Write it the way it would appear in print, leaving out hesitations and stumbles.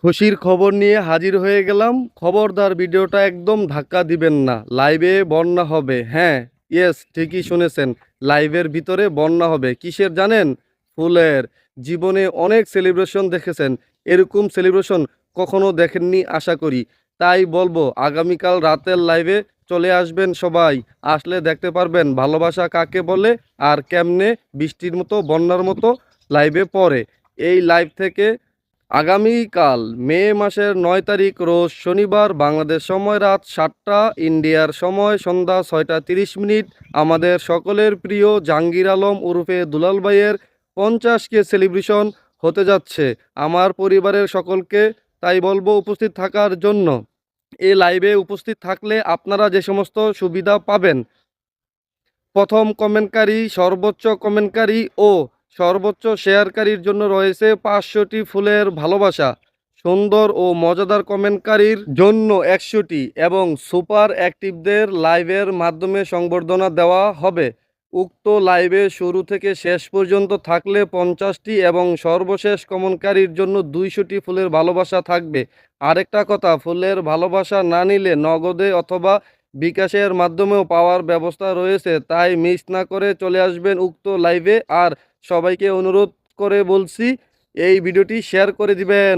খুশির খবর নিয়ে হাজির হয়ে গেলাম। খবরদার ভিডিওটা একদম ধাক্কা দিবেন না। লাইভে বন্যা হবে। হ্যাঁ, ইয়েস, ঠিকই শুনেছেন। লাইভের ভিতরে বন্যা হবে। কিসের জানেন? ফুলের। জীবনে অনেক সেলিব্রেশন দেখেছেন। এরকম সেলিব্রেশন কখনো দেখেননি আশা করি। তাই বলবো আগামীকাল রাতের লাইভে চলে আসবেন সবাই। আসলে দেখতে পারবেন ভালোবাসা কাকে বলে আর কেমনে বৃষ্টির মতো বন্যার মতো লাইভে পড়ে। এই লাইভ থেকে আগামীকাল মে মাসের ৯ তারিখ রোজ শনিবার বাংলাদেশ সময় রাত ৭টা, ইন্ডিয়ার সময় সন্ধ্যা ৬টা ৩০ মিনিট আমাদের সকলের প্রিয় জাহাঙ্গীর আলম ওরফে দুলাল ভাইয়ের 50কে সেলিব্রেশন হতে যাচ্ছে। আমার পরিবারের সকলকে তাই বলবো উপস্থিত থাকার জন্য। এই লাইভে উপস্থিত থাকলে আপনারা যে সমস্ত সুবিধা পাবেন: প্রথম কমেন্টকারী, সর্বোচ্চ কমেন্টকারী ও সর্বোচ্চ শেয়ারকারীর জন্য রয়েছে 500টি ফুলের ভালোবাসা। সুন্দর ও মজাদার কমেন্টকারীর জন্য 100টি এবং সুপার অ্যাক্টিভদের লাইভের মাধ্যমে সংবর্ধনা দেওয়া হবে। উক্ত লাইভে শুরু থেকে শেষ পর্যন্ত থাকলে 50টি এবং সর্বশেষ কমেন্টকারীর জন্য 200টি ফুলের ভালোবাসা থাকবে। আরেকটা কথা, ফুলের ভালোবাসা না নিলে নগদে অথবা বিকাশের মাধ্যমেও পাওয়ার ব্যবস্থা রয়েছে। তাই মিস না করে চলে আসবেন উক্ত লাইভে। আর সবাইকে অনুরোধ করে বলছি, এই ভিডিওটি শেয়ার করে দিবেন।